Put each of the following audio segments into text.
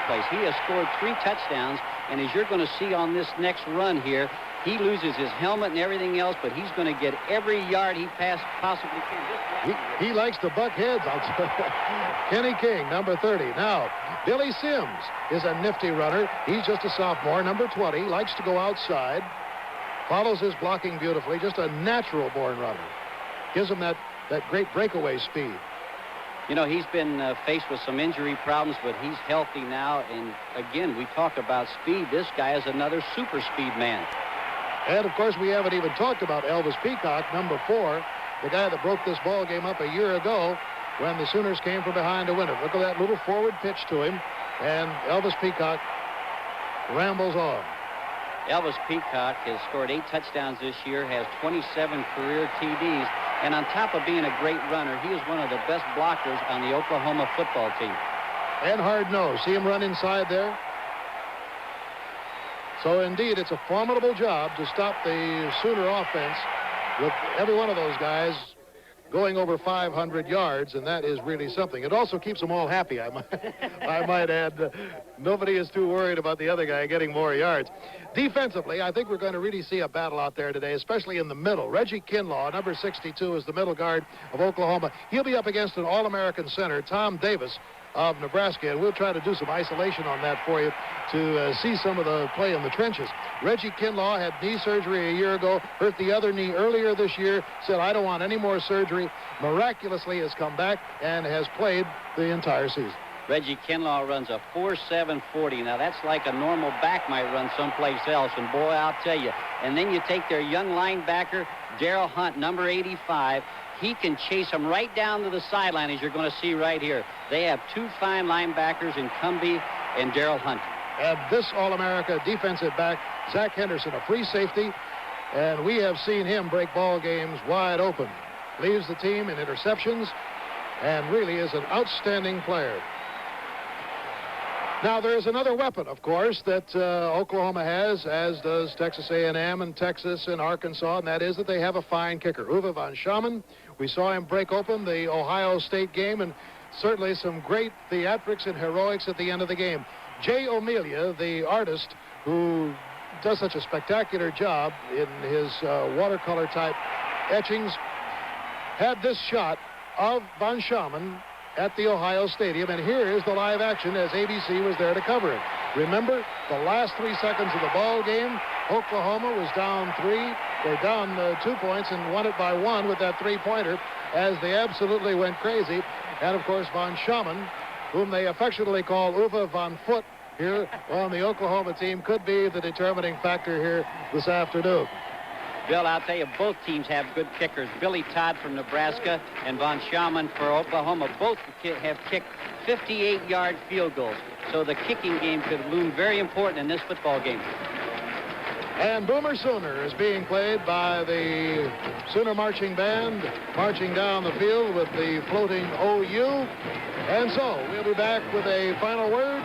place. He has scored 3 touchdowns, and as you're going to see on this next run here, he loses his helmet and everything else, but he's going to get every yard he possibly can. He likes to buck heads. Kenny King, number 30. Now, Billy Sims is a nifty runner. He's just a sophomore, number 20. Likes to go outside. Follows his blocking beautifully. Just a natural-born runner. Gives him that great breakaway speed. You know, he's been faced with some injury problems, but he's healthy now. And, again, we talk about speed. This guy is another super speed man. And, of course, we haven't even talked about Elvis Peacock, number 4, the guy that broke this ball game up a year ago when the Sooners came from behind to win it. Look at that little forward pitch to him, and Elvis Peacock rambles on. Elvis Peacock has scored 8 touchdowns this year, has 27 career TDs, and on top of being a great runner, he is one of the best blockers on the Oklahoma football team. And hard-nosed. See him run inside there? So, indeed, it's a formidable job to stop the Sooner offense with every one of those guys going over 500 yards, and that is really something. It also keeps them all happy, I might add. Nobody is too worried about the other guy getting more yards. Defensively, I think we're going to really see a battle out there today, especially in the middle. Reggie Kinlaw, number 62, is the middle guard of Oklahoma. He'll be up against an All-American center, Tom Davis, of Nebraska, and we'll try to do some isolation on that for you to see some of the play in the trenches. Reggie Kinlaw had knee surgery a year ago, hurt the other knee earlier this year, said, I don't want any more surgery. Miraculously has come back and has played the entire season. Reggie Kinlaw runs a 4.740. Now, that's like a normal back might run someplace else, and boy, I'll tell you. And then you take their young linebacker, Darrell Hunt, number 85. He can chase them right down to the sideline, as you're going to see right here. They have 2 fine linebackers in Cumbie and Darrell Hunt. And this All-America defensive back, Zach Henderson, a free safety, and we have seen him break ball games wide open. Leads the team in interceptions and really is an outstanding player. Now, there's another weapon, of course, that Oklahoma has, as does Texas A&M and Texas and Arkansas, and that is that they have a fine kicker. Uwe von Schamann, we saw him break open the Ohio State game, and certainly some great theatrics and heroics at the end of the game. Jay O'Melia, the artist who does such a spectacular job in his watercolor-type etchings, had this shot of von Schamann at the Ohio Stadium, and here is the live action as ABC was there to cover it. Remember, the last 3 seconds of the ball game, Oklahoma was down 3. They're down 2 points and won it by 1 with that 3-pointer as they absolutely went crazy. And, of course, von Schamann, whom they affectionately call Uwe von Foot here on the Oklahoma team, could be the determining factor here this afternoon. Bill, I'll tell you, both teams have good kickers. Billy Todd from Nebraska and von Schamann for Oklahoma both have kicked 58-yard field goals. So the kicking game could loom very important in this football game. And Boomer Sooner is being played by the Sooner Marching Band, marching down the field with the floating OU. And so we'll be back with a final word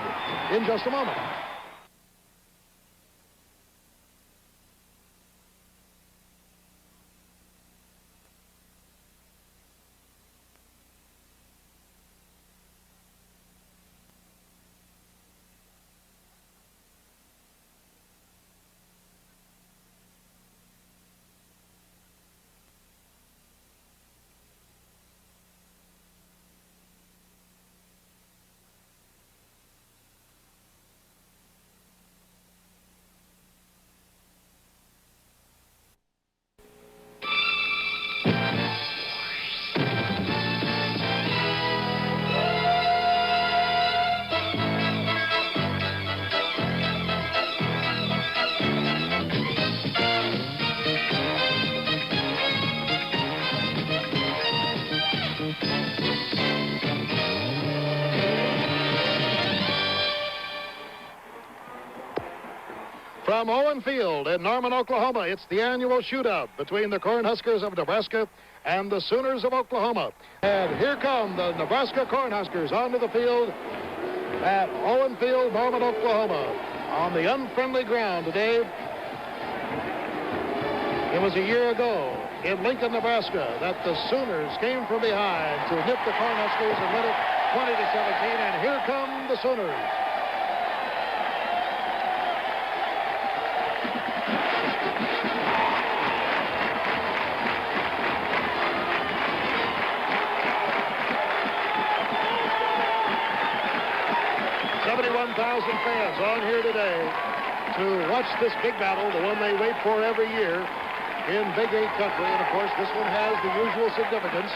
in just a moment. From Owen Field in Norman, Oklahoma, it's the annual shootout between the Cornhuskers of Nebraska and the Sooners of Oklahoma. And here come the Nebraska Cornhuskers onto the field at Owen Field, Norman, Oklahoma, on the unfriendly ground today. It was a year ago in Lincoln, Nebraska, that the Sooners came from behind to nip the Cornhuskers and win it 20-17, and here come the Sooners. 71,000 fans on here today to watch this big battle, the one they wait for every year in Big 8 country. And, of course, this one has the usual significance.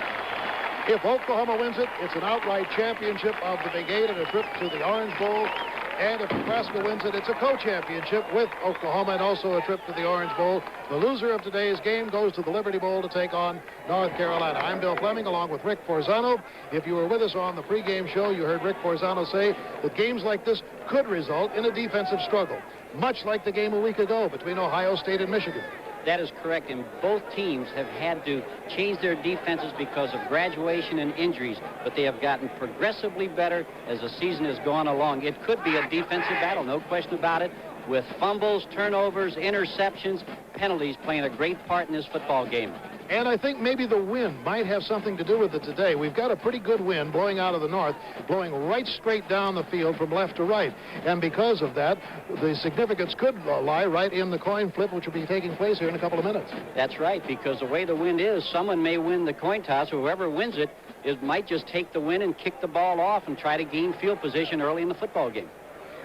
If Oklahoma wins it, it's an outright championship of the Big 8 and a trip to the Orange Bowl. And if Nebraska wins it, it's a co-championship with Oklahoma and also a trip to the Orange Bowl. The loser of today's game goes to the Liberty Bowl to take on North Carolina. I'm Bill Fleming along with Rick Forzano. If you were with us on the pregame show, you heard Rick Forzano say that games like this could result in a defensive struggle, much like the game a week ago between Ohio State and Michigan. That is correct, and both teams have had to change their defenses because of graduation and injuries, but they have gotten progressively better as the season has gone along. It could be a defensive battle, no question about it, with fumbles, turnovers, interceptions, penalties playing a great part in this football game. And I think maybe the wind might have something to do with it today. We've got a pretty good wind blowing out of the north, blowing right straight down the field from left to right. And because of that, the significance could lie right in the coin flip, which will be taking place here in a couple of minutes. That's right, because the way the wind is, someone may win the coin toss. Whoever wins it, it might just take the win and kick the ball off and try to gain field position early in the football game.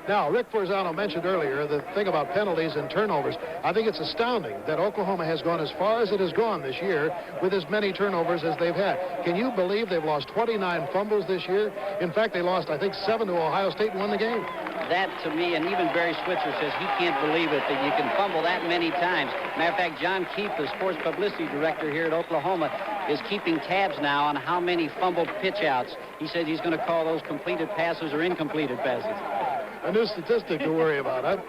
Now, Rick Forzano mentioned earlier the thing about penalties and turnovers. I think it's astounding that Oklahoma has gone as far as it has gone this year with as many turnovers as they've had. Can you believe they've lost 29 fumbles this year? In fact, they lost, I think, 7 to Ohio State and won the game. That, to me, and even Barry Switzer says he can't believe it, that you can fumble that many times. Matter of fact, John Keefe, the sports publicity director here at Oklahoma, is keeping tabs now on how many fumbled pitch outs. He said he's going to call those completed passes or incompleted passes. A new statistic to worry about, huh?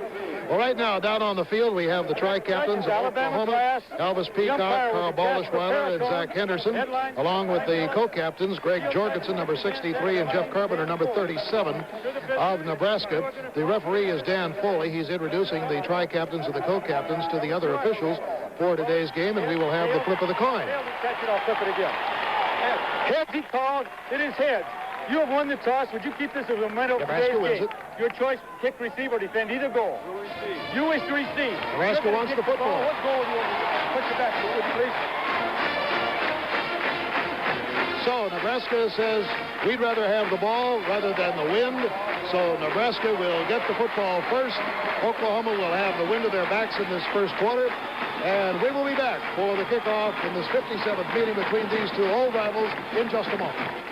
Well, right now, down on the field, we have the tri-captains of Oklahoma, Elvis Peacock, Carl Baldishweiler, and Zach Henderson, along with the co-captains, Greg Jorgensen, number 63, and Jeff Carpenter, number 37, of Nebraska. The referee is Dan Foley. He's introducing the tri-captains and the co-captains to the other officials for today's game, and we will have the flip of the coin. Catch it, I'll flip it again. Heads he called, it is heads. You have won the toss. Would you keep this as a momentum of today's game? Your choice, kick, receive, or defend either goal. You wish to receive. Nebraska wants the football. What goal do you want to push it back, please? So Nebraska says we'd rather have the ball rather than the wind. So Nebraska will get the football first. Oklahoma will have the wind of their backs in this first quarter. And we will be back for the kickoff in this 57th meeting between these two old rivals in just a moment.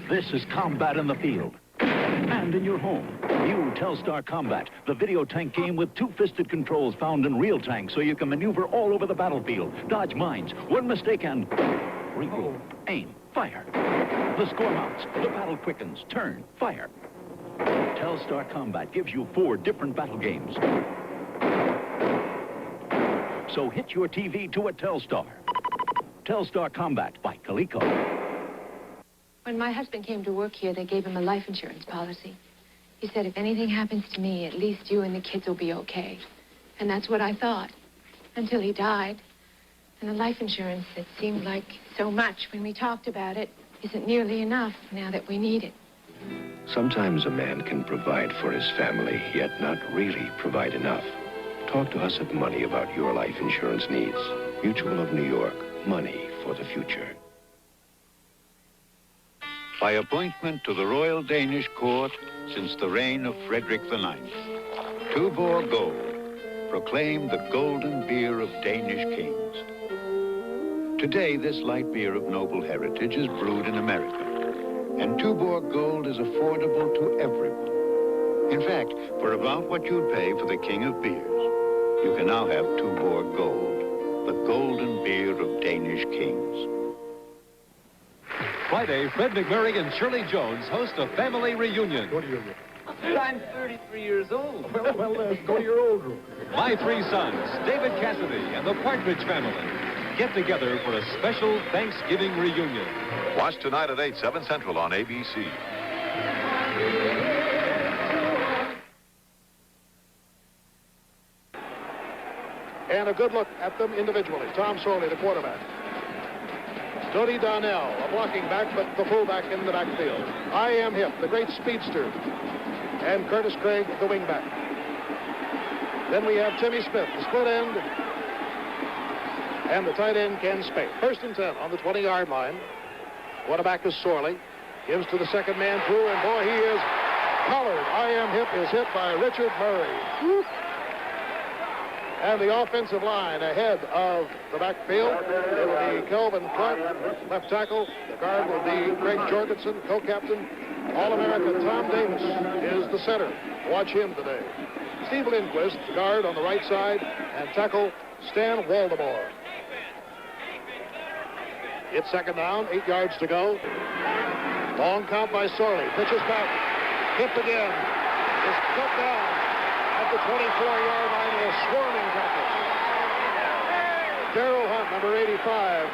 This is combat in the field and in your home. New Telstar Combat, the video tank game with two-fisted controls found in real tanks so you can maneuver all over the battlefield, dodge mines, one mistake and regroup, aim, fire. The score mounts, the battle quickens, turn, fire. Telstar Combat gives you 4 different battle games. So hit your TV to a Telstar. Telstar Combat by Coleco. When my husband came to work here, they gave him a life insurance policy. He said, if anything happens to me, at least you and the kids will be okay. And that's what I thought, until he died. And the life insurance that seemed like so much when we talked about it isn't nearly enough now that we need it. Sometimes a man can provide for his family, yet not really provide enough. Talk to us at Money about your life insurance needs. Mutual of New York. Money for the future. By appointment to the Royal Danish Court since the reign of Frederick IX, Tuborg Gold, proclaimed the golden beer of Danish kings. Today, this light beer of noble heritage is brewed in America, and Tuborg Gold is affordable to everyone. In fact, for about what you'd pay for the king of beers, you can now have Tuborg Gold, the golden beer of Danish kings. Friday, Fred McMurray and Shirley Jones host a family reunion. Go to your room. I'm 33 years old. Well, go to your old room. My 3 sons, David Cassidy and the Partridge Family, get together for a special Thanksgiving reunion. Watch tonight at 8, 7 Central on ABC. And a good look at them individually. Tom Sorley, the quarterback. Tony Donnell, a blocking back, but the fullback in the backfield. I Am Hip, the great speedster. And Curtis Craig, the wingback. Then we have Timmy Smith, the split end. And the tight end, Ken Spade. 1st and 10 on the 20-yard line. Quarterback is Sorley. Gives to the second man, Prue, and boy, he is collared. I.M. hip is hit by Richard Murray. And the offensive line ahead of the backfield, it will be Kelvin Clark, left tackle. The guard will be Greg Jorgensen, co-captain. All-American Tom Davis is the center. Watch him today. Steve Lindquist, guard on the right side, and tackle Stan Waldemar. It's second down, 8 yards to go. Long count by Sorley. Pitches back. Hit again. Is cut down at the 24-yard line with a swarming tackle. Darrell Hunt, number 85.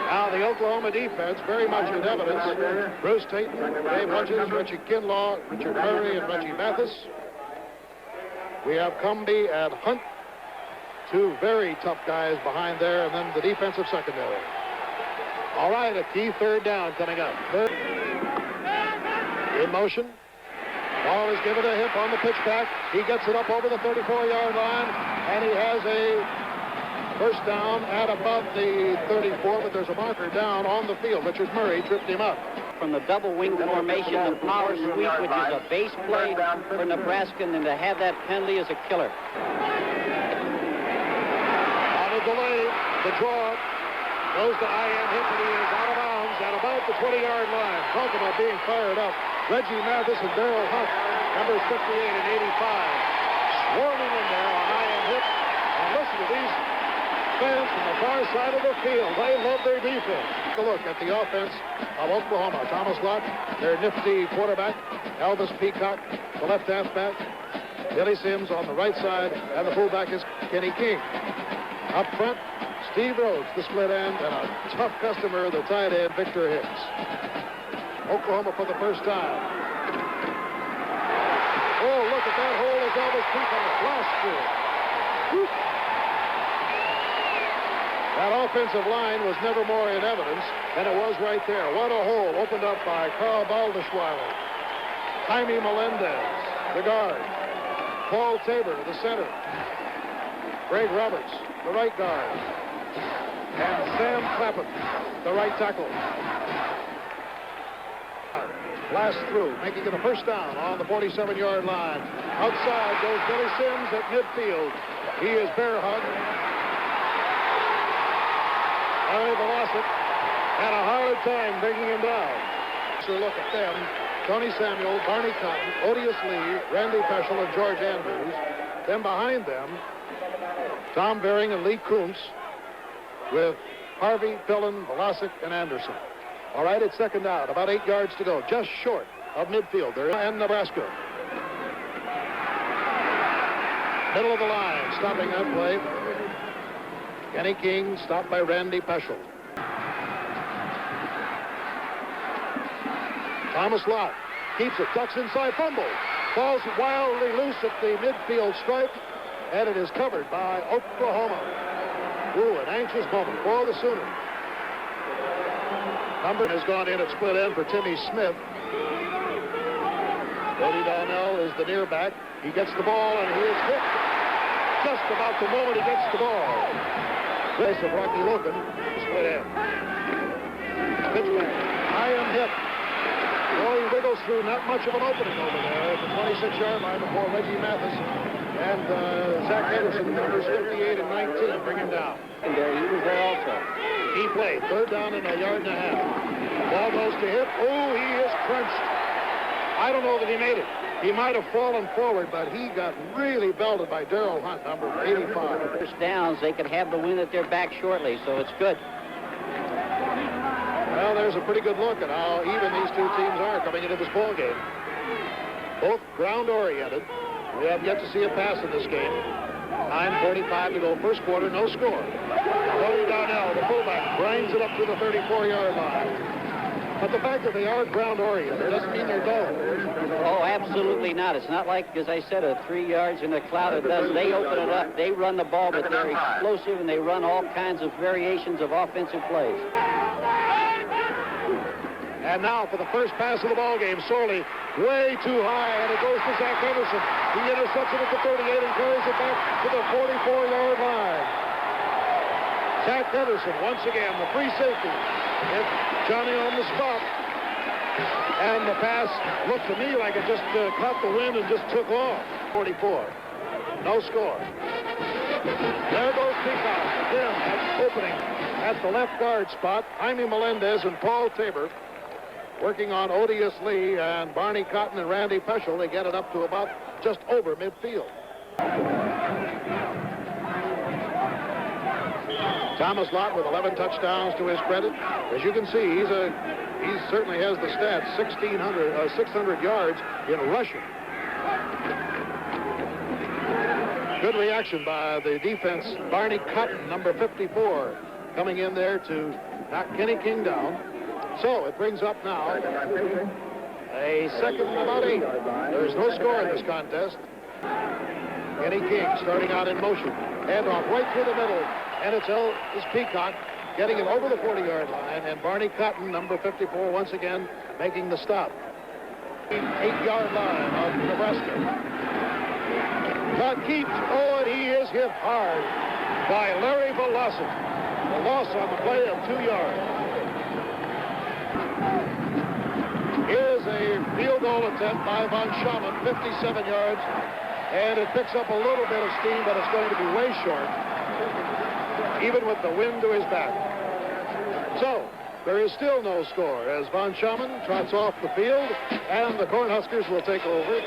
Now the Oklahoma defense very much in evidence. Bruce Tatum, Dave Hutchins, Richie Kinlaw, Richard Murray, and Reggie Mathis. We have Cumbie and Hunt, two very tough guys behind there, and then the defensive secondary. All right, a key third down coming up. Third. In motion. Ball is given to him on the pitch back. He gets it up over the 34-yard line, and he has a first down at about the 34, but there's a marker down on the field. Richard Murray tripped him up. From the double wing formation, the power sweep, which is a base play for Nebraska, and then to have that penalty is a killer. On a delay, the draw goes to I.M. hip, and he is out of bounds at about the 20-yard line. Talk about being fired up. Reggie Mathis and Darrell Hunt, numbers 58 and 85, swarming in there on I.M. hip. And listen to these fans from the far side of the field. They love their defense. Take a look at the offense of Oklahoma. Thomas Lott, their nifty quarterback. Elvis Peacock, the left halfback. Billy Sims on the right side, and the fullback is Kenny King. Up front, Steve Rhodes, the split end, and a tough customer, the tight end, Victor Hicks. Oklahoma for the first time. Oh, look at that hole as Elvis Peacock flashed through. Whoop. That offensive line was never more in evidence, and it was right there. What a hole opened up by Carl Baldeschweiler. Jaime Melendez, the guard. Paul Tabor, the center. Greg Roberts, the right guard. And Sam Clappett, the right tackle. Blast through, making it a first down on the 47-yard line. Outside goes Billy Sims at midfield. He is bear hugged. Larry Velocic had a hard time bringing him down. So look at them. Tony Samuel, Barney Cotton, Odious Lee, Randy Peschel, and George Andrews. Then behind them, Tom Bering and Lee Kuntz with Harvey, Pillin, Velocic, and Anderson. All right, it's second down. About 8 yards to go. Just short of midfield. They're in Nebraska. Middle of the line, stopping that play. Kenny King stopped by Randy Peschel. Thomas Lott keeps it, ducks inside, fumble. Falls wildly loose at the midfield stripe, and it is covered by Oklahoma. Ooh, an anxious moment for the Sooners. Number has gone in at split end for Timmy Smith. Cody Donnell is the near back. He gets the ball, and he is hit just about the moment he gets the ball. Race of Rocky Logan, split end. Pitch back. I.M. hit. Boy, he wiggles through not much of an opening over there at the 26-yard line before Reggie Mathis and Zach Henderson, numbers 58 and 19, bring him down. And there, he was there also. He played third down and a yard and a half. Ball goes to him. Oh, he is crunched. I don't know that he made it. He might have fallen forward, but he got really belted by Darrell Hunt, number 85. First downs, they could have the wind at their back shortly, so it's good. Well, there's a pretty good look at how even these two teams are coming into this ball game. Both ground-oriented. We have yet to see a pass in this game. 9:45 to go, first quarter, no score. Cody Donnell, the fullback, grinds it up to the 34-yard line. But the fact that they are ground-oriented doesn't mean they're dull. Oh, absolutely not. It's not like, as I said, a 3 yards in a cloud. It does. They open it up. They run the ball, but they're explosive, and they run all kinds of variations of offensive plays. And now for the first pass of the ball game, Sorley way too high, and it goes to Zach Henderson. He intercepts it at the 38 and carries it back to the 44-yard line. Zach Henderson, once again, the free safety. It's Johnny on the spot. And the pass looked to me like it just caught the wind and just took off. 44. No score. There goes Peacock. Again, that's opening at the left guard spot. Jaime Melendez and Paul Tabor working on Odious Lee and Barney Cotton and Randy Peschel. They get it up to about just over midfield. Thomas Lott with 11 touchdowns to his credit. As you can see, he certainly has the stats, 600 yards in rushing. Good reaction by the defense. Barney Cotton, number 54, coming in there to knock Kenny King down. So it brings up now a second and about 8. There's no score in this contest. Kenny King starting out in motion. Handoff right through the middle. And it's Peacock getting it over the 40-yard line. And Barney Cotton, number 54, once again making the stop. 8-yard line of Nebraska. But keeps, and he is hit hard by Larry Velocity. A loss on the play of 2 yards. Here's a field goal attempt by Von Schaman, 57 yards. And it picks up a little bit of steam, but it's going to be way short, even with the wind to his back. So, there is still no score as Von Schaman trots off the field, and the Cornhuskers will take over.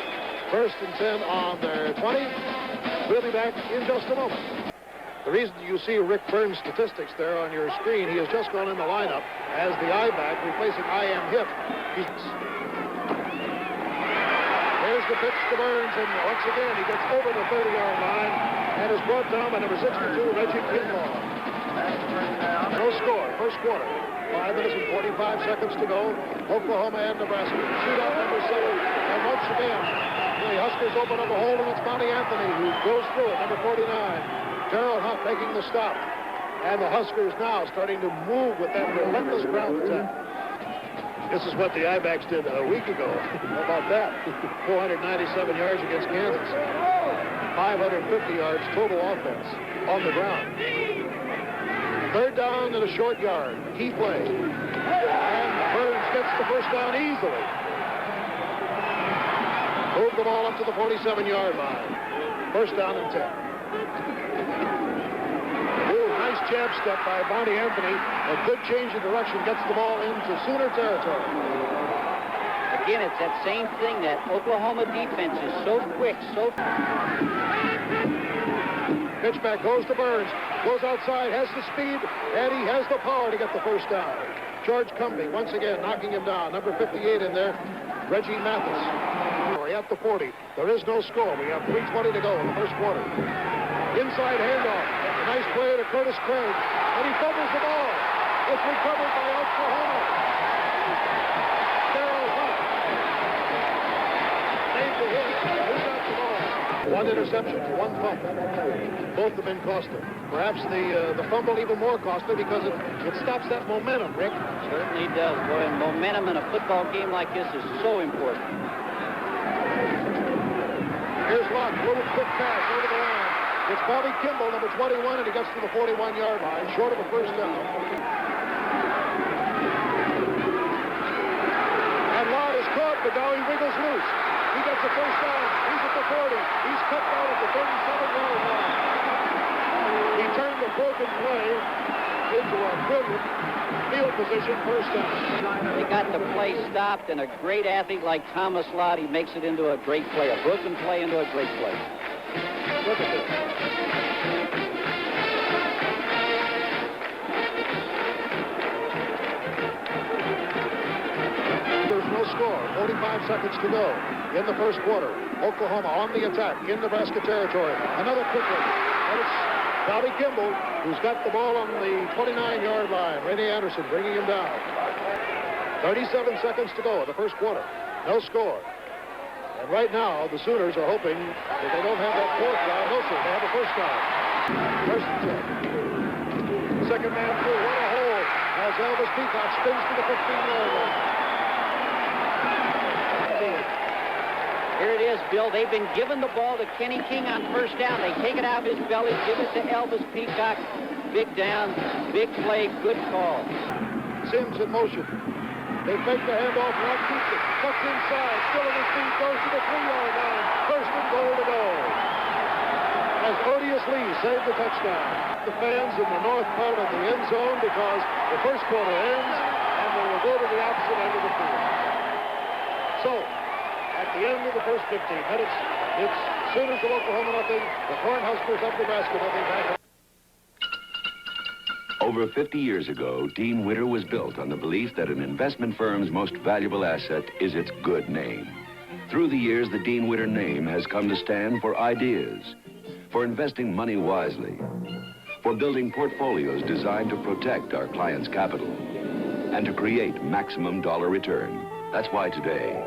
1st and 10 on their 20. We'll be back in just a moment. The reason you see Rick Burns' statistics there on your screen, he has just gone in the lineup as the I-back, replacing I.M. Hip. There's the pitch to Burns, and once again he gets over the 30-yard line and is brought down by number 62, Reggie Kinlaw. No score, first quarter. 5 minutes and 45 seconds to go. Oklahoma and Nebraska. Shootout number 7. And once again, the Huskers open up a hole, and it's Bonnie Anthony who goes through it, number 49. Gerald Hunt making the stop. And the Huskers now starting to move with that relentless ground attack. This is what the I-backs did a week ago. How about that? 497 yards against Kansas. 550 yards total offense on the ground. 3rd down and a short yard. Key play. And Burns gets the first down easily. Move the ball up to the 47-yard line. 1st down and 10. Ooh, nice jab step by Bonnie Anthony. A good change of direction. Gets the ball into Sooner territory. Again, it's that same thing. That Oklahoma defense is so quick, so... Pitchback goes to Burns. Goes outside, has the speed, and he has the power to get the first down. George Cumbie, once again, knocking him down. Number 58 in there, Reggie Mathis. At the 40. There is no score. We have 3:20 to go in the first quarter. Inside handoff. A nice play to Curtis Craig. And he fumbles the ball. It's recovered by Oklahoma. Darryl Hunt. Made the hit. Who got the ball? 1 interception, 1 fumble. Both have been costly. Perhaps the fumble even more costly because it stops that momentum, Rick. Certainly does, boy. And momentum in a football game like this is so important. Here's Lott, little quick pass over the line. It's Bobby Kimball, number 21, and he gets to the 41-yard line, short of a first down. And Lott is caught, but now he wiggles loose. He gets the first down. He's at the 40. He's cut down at the 37-yard line. He turned the broken play into a brilliant field position first down. They got the play stopped, and a great athlete like Thomas Lott, he makes it into a great play, a broken play into a great play. Look at this. There's no score. 45 seconds to go in the first quarter. Oklahoma on the attack in Nebraska territory. Another quick one. And it's Bobby Kimball, who's got the ball on the 29-yard line. Randy Anderson bringing him down. 37 seconds to go in the first quarter. No score. And right now, the Sooners are hoping that they don't have that 4th down. No, sir, they have a first down. First and 10. Second man through. What a hole as Elvis Peacock spins to the 15-yard line. Here it is, Bill. They've been giving the ball to Kenny King on first down. They take it out of his belly, give it to Elvis Peacock. Big down, big play, good call. Sims in motion. They fake the handoff. One keeps it. Cuts inside. Still on his feet. Goes to the 3-yard line. First and goal to go. As Odious Lee saved the touchdown. The fans in the north part of the end zone because the first quarter ends and they will go to the opposite end of the field. So, at the end of the first 15 minutes, it's Sooners of Oklahoma nothing, the Cornhuskers of Nebraska nothing. Back. Over 50 years ago, Dean Witter was built on the belief that an investment firm's most valuable asset is its good name. Through the years, the Dean Witter name has come to stand for ideas, for investing money wisely, for building portfolios designed to protect our clients' capital, and to create maximum dollar return. That's why today,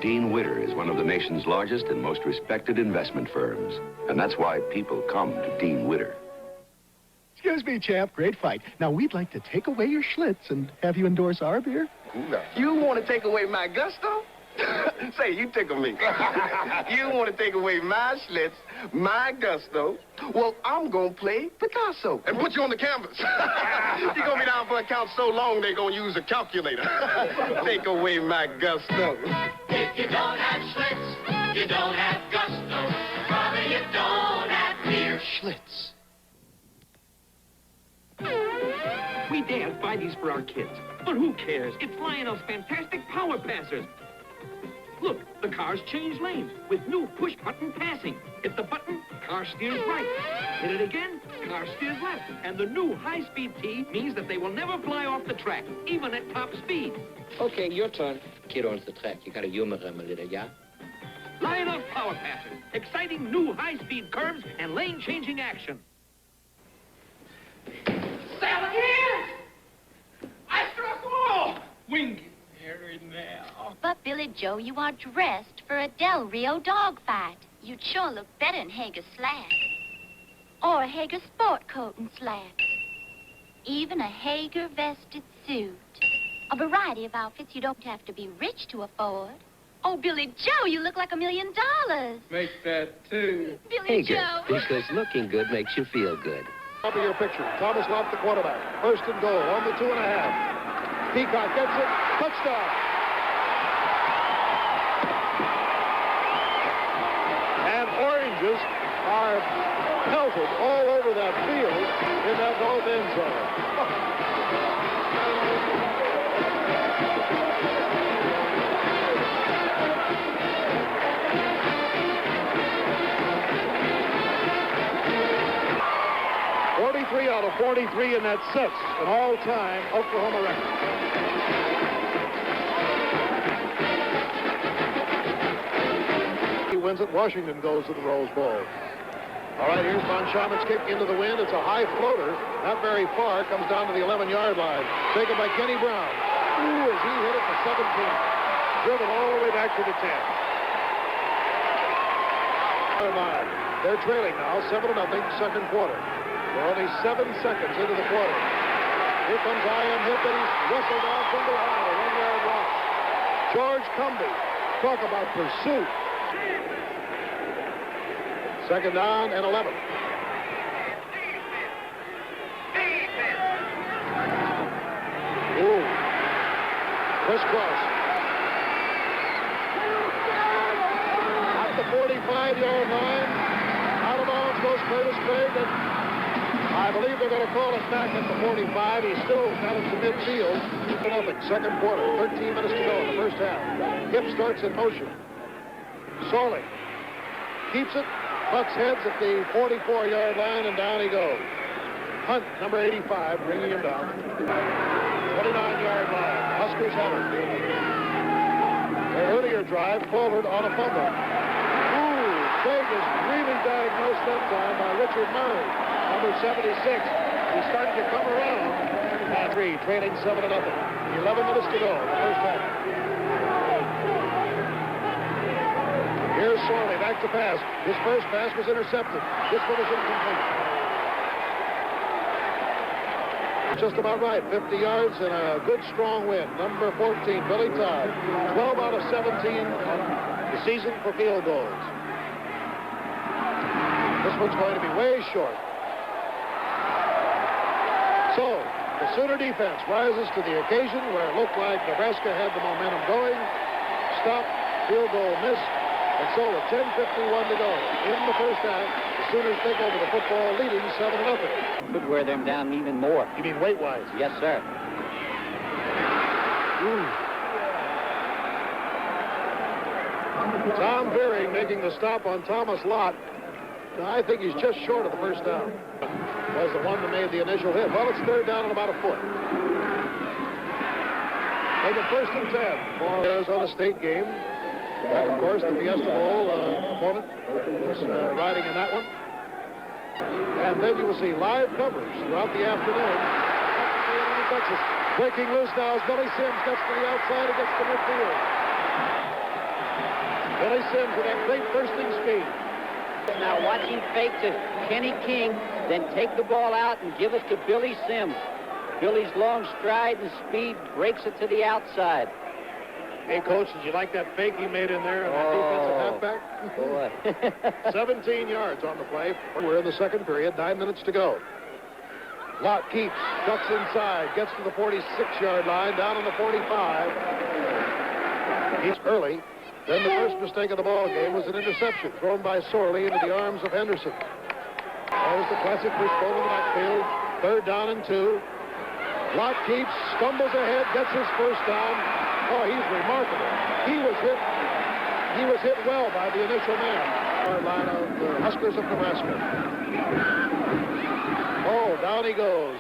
Dean Witter is one of the nation's largest and most respected investment firms. And that's why people come to Dean Witter. Excuse me, champ. Great fight. Now, we'd like to take away your Schlitz and have you endorse our beer. You want to take away my gusto? Say, you tickle me. You want to take away my Schlitz, my gusto. Well, I'm going to play Picasso. And put you on the canvas. You're going to be down for a count so long, they're going to use a calculator. Take away my gusto. If you don't have Schlitz, you don't have gusto. Brother, you don't have beer. Schlitz. We daren't buy these for our kids. But who cares? It's Lionel's fantastic power passers. Look, the cars change lanes with new push-button passing. Hit the button, car steers right. Hit it again, car steers left. And the new high-speed T means that they will never fly off the track, even at top speed. Okay, your turn. Kid owns the track. You gotta humor him a little, yeah? Lionel's power passers. Exciting new high-speed curves and lane-changing action. 7 years! I struck all! Wing Harry now. But, Billy Joe, you are dressed for a Del Rio dog fight. You'd sure look better in Hager's slacks. Or a Hager sport coat and slacks. Even a Hager vested suit. A variety of outfits you don't have to be rich to afford. Oh, Billy Joe, you look like $1 million. Make that two. Billy Joe. Because looking good makes you feel good. Top of your picture. Thomas Lott, the quarterback. First and goal on the 2.5. Peacock gets it. Touchdown. And oranges are pelted all over that field in that north end zone. 43 out of 43, and that sets an all-time Oklahoma record. He wins it. Washington goes to the Rose Bowl. All right, here's Von Schauman's kick into the wind. It's a high floater, not very far. Comes down to the 11-yard line. Taken by Kenny Brown. Ooh, as he hit it for 17. Driven all the way back to the 10. They're trailing now, 7-0, second quarter. We're only 7 seconds into the quarter. Here comes I.M. Hip, and he's wrestled off from behind a 1-yard loss. George Cumby. Talk about pursuit. Second down and 11. Ooh. Crisscross. At the 45-yard line. Out of bounds goes Curtis Craig, and I believe they're going to call it back at the 45. He's still got it to midfield. Nothing. Second quarter. 13 minutes to go in the first half. Hip starts in motion. Soley keeps it. Bucks heads at the 44-yard line, and down he goes. Hunt, number 85, bringing him down. 29-yard line. Huskers have it. Their earlier drive forward on a fumble. Ooh, Craig is really diagnosed that time by Richard Murray, number 76. He's starting to come around. And 3, trailing 7-0. 11 minutes to go in the first half. Here's Sorley, back to pass. His first pass was intercepted. This one is incomplete. Just about right. 50 yards and a good, strong win. Number 14, Billy Todd. 12 out of 17 on the season for field goals. This one's going to be way short. So, The Sooner defense rises to the occasion where it looked like Nebraska had the momentum going. Stop, field goal missed. And so with 10:51 to go in the first half, the Sooners take over the football, leading 7-0. Could wear them down even more. You mean weight-wise? Yes, sir. Tom Veering making the stop on Thomas Lott. I think he's just short of the first down. Was the one that made the initial hit. Well, it's third down and about a foot. Make it 1st and 10 for Arizona State game. And of course, the Fiesta Bowl opponent is riding in that one. And then you will see live coverage throughout the afternoon. Texas. Breaking loose now as Billy Sims gets to the outside and gets to midfield. Billy Sims with that great bursting speed. Now watch him fake to Kenny King, then take the ball out and give it to Billy Sims. Billy's long stride and speed breaks it to the outside. Hey, Coach, did you like that fake he made in there on that defensive halfback? 17 yards on the play. We're in the second period, 9 minutes to go. Lott keeps, ducks inside, gets to the 46-yard line, down on the 45. He's early. Then the first mistake of the ball game was an interception thrown by Sorley into the arms of Henderson. That was the classic wishbone in the backfield. Third down and 2. Lott keeps, stumbles ahead, gets his first down. Oh, he's remarkable. He was hit well by the initial man. Line of the Huskers of Nebraska. Oh, down he goes.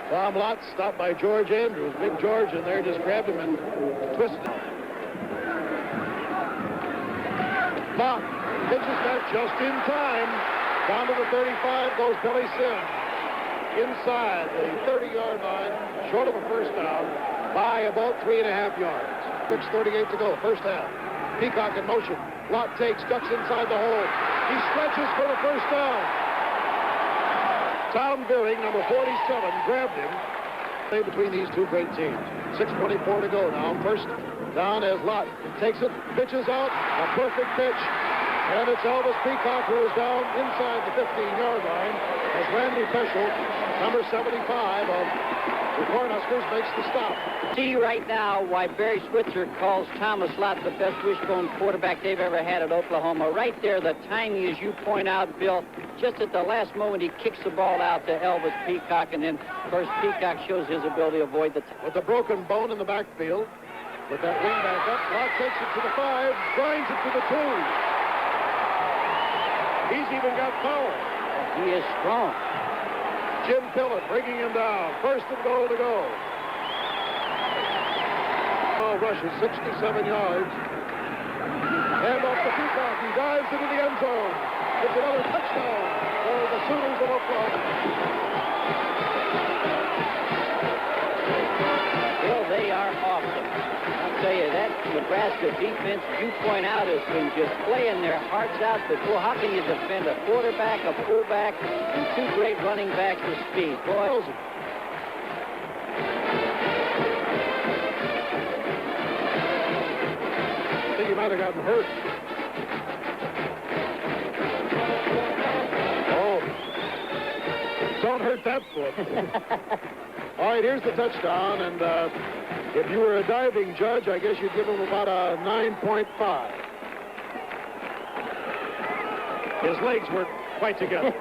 Tom Lott stopped by George Andrews. Big George in there just grabbed him and twisted him. Lott pitches back just in time. Down to the 35 goes Billy Sims. Inside the 30-yard line, short of a first down by about 3.5 yards. 6:38 to go, first half. Peacock in motion. Lott takes, ducks inside the hole. He stretches for the first down. Tom Veering, number 47, grabbed him. Between these two great teams. 6:24 to go now. First down as Lott takes it, pitches out, a perfect pitch. And it's Elvis Peacock who is down inside the 15-yard line as Randy Peschel, number 75 of the Cornhuskers, makes the stop. See right now why Barry Switzer calls Thomas Lott the best wishbone quarterback they've ever had at Oklahoma. Right there, the timing, as you point out, Bill, just at the last moment he kicks the ball out to Elvis Peacock, and then, of course, Peacock shows his ability to avoid the... With the broken bone in the backfield, with that wing back up, Lott takes it to the 5, grinds it to the 2. He's even got power. He is strong. Jim Pillett bringing him down. 1st and goal to go. Ball rushes 67 yards. Hand off to Peacock. He dives into the end zone. It's another touchdown for the Sooners of Oklahoma. Bill, they are awesome. I'll tell you, that Nebraska defense, you point out, has been just playing their hearts out. But, boy, how can you defend a quarterback, a fullback, and 2 great running backs with speed? Boy, I think he might have gotten hurt. Oh. Don't hurt that foot. All right, here's the touchdown, and if you were a diving judge, I guess you'd give him about a 9.5. His legs weren't quite together.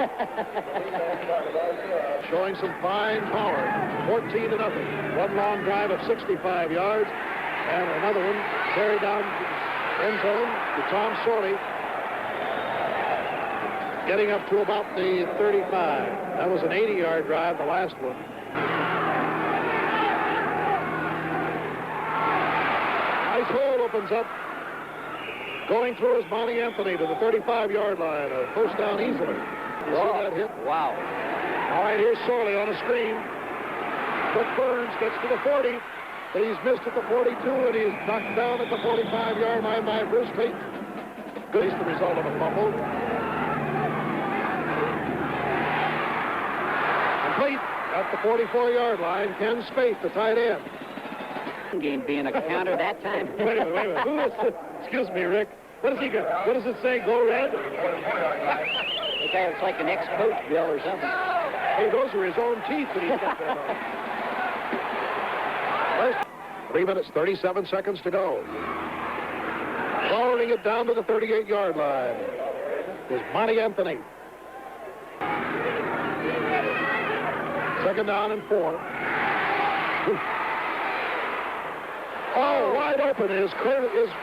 Showing some fine power. 14-0. One long drive of 65 yards, and another one carried down end zone to Tom Sorley, getting up to about the 35. That was an 80-yard drive, the last one. Nice hole opens up. Going through is Monty Anthony to the 35-yard line. A first down easily. You see that hit? Wow. All right, here's Sorley on a screen. But Burns gets to the 40. But he's missed at the 42, and he's knocked down at the 45-yard line by Bruce Tate. Good is the result of a fumble. Complete at the 44-yard line. Ken Spaeth, the tight end. Game being a counter that time. Wait a minute. Excuse me, Rick. What does he go? What does it say? Go red? The guy looks like an ex-coach, Bill, or something. Hey, those are his own teeth that he's got that on. 3 minutes, 37 seconds to go. Lowering it down to the 38-yard line is Monty Anthony. Second down and 4. Oh, wide open is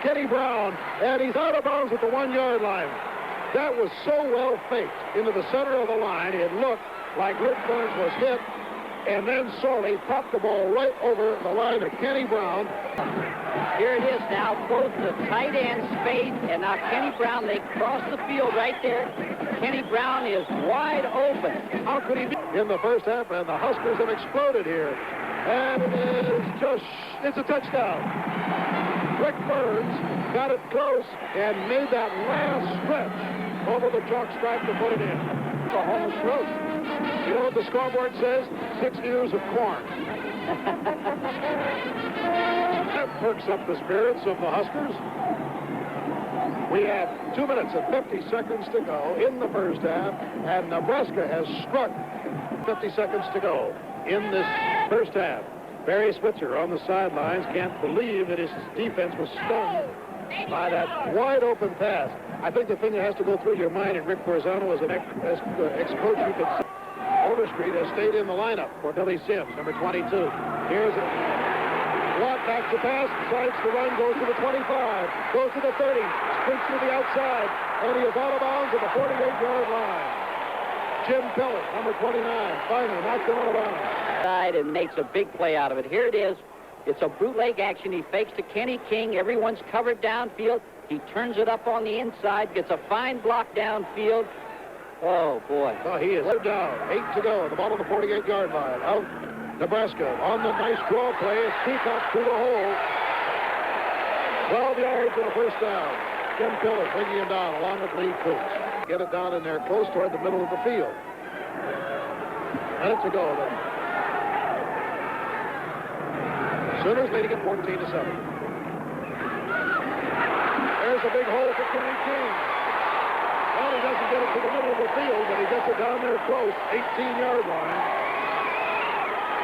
Kenny Brown, and he's out of bounds at the 1-yard line. That was so well faked into the center of the line, it looked like Rick Burns was hit, and then Sorley popped the ball right over the line of Kenny Brown. Here it is now, both the tight end space, and now Kenny Brown, they cross the field right there. Kenny Brown is wide open. How could he be in the first half, and the Huskers have exploded here. And it's a touchdown. Rick Burns got it close and made that last stretch over the chalk stripe to put it in. Oklahoma's throat. You know what the scoreboard says? 6 ears of corn. That perks up the spirits of the Huskers. We have 2 minutes and 50 seconds to go in the first half, and Nebraska has struck. 50 seconds to go in this first half. Barry Switzer on the sidelines can't believe that his defense was stunned by that wide open pass. I think the thing that has to go through your mind, and Rick Forzano as an ex-coach, you could say, Overstreet has stayed in the lineup for Billy Sims, number 22. Here's it. Watt backs the pass, decides to run, goes to the 25, goes to the 30, sprints to the outside, and he is out of bounds at the 48-yard line. Jim Pillett, number 29, finally knocked him out of bounds. And makes a big play out of it. Here it is. It's a bootleg action. He fakes to Kenny King. Everyone's covered downfield. He turns it up on the inside, gets a fine block downfield. Oh, boy. Oh, he is down. 8 to go. The ball on the 48-yard line. Out. Nebraska on the nice draw play. It's Peacock to the hole. 12 yards and a first down. Jim Pillett bringing him down along with Lee Coots. Get it down in there close toward the middle of the field. Minute to go then. Sooners leading at 14 to 7. There's a big hole for Kenny King. Well, he doesn't get it to the middle of the field, but he gets it down there close, 18-yard line.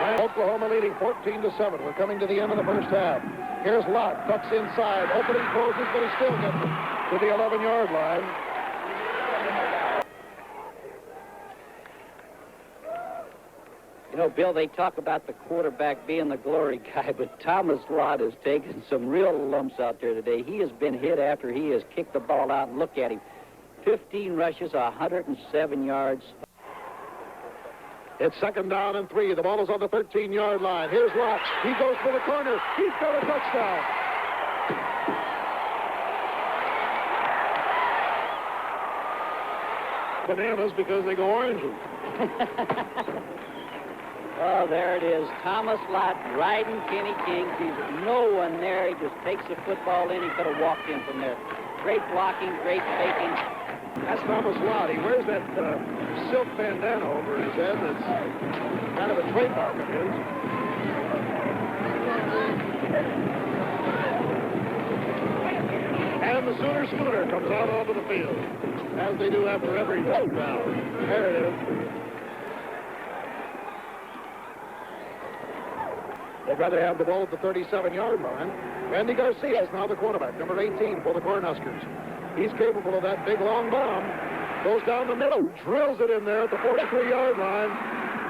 And Oklahoma leading 14 to 7. We're coming to the end of the first half. Here's Lott, tucks inside, opening closes, but he still gets it to the 11-yard line. You know, Bill, they talk about the quarterback being the glory guy, but Thomas Lott has taken some real lumps out there today. He has been hit after he has kicked the ball out, and look at him. 15 rushes, 107 yards. It's second down and 3. The ball is on the 13-yard line. Here's Lott. He goes for the corner. He's got a touchdown. Bananas because they go orange. Oh, there it is. Thomas Lott riding Kenny King. There's no one there. He just takes the football in. He could have walked in from there. Great blocking, great faking. That's Thomas Lott. He wears that silk bandana over his head that's kind of a trademark of his. And the Sooner Schooner comes out onto the field, as they do after every touchdown. There it is. They'd rather have the ball at the 37-yard line. Randy Garcia is now the quarterback, number 18 for the Cornhuskers. He's capable of that big, long bomb. Goes down the middle, drills it in there at the 43-yard line.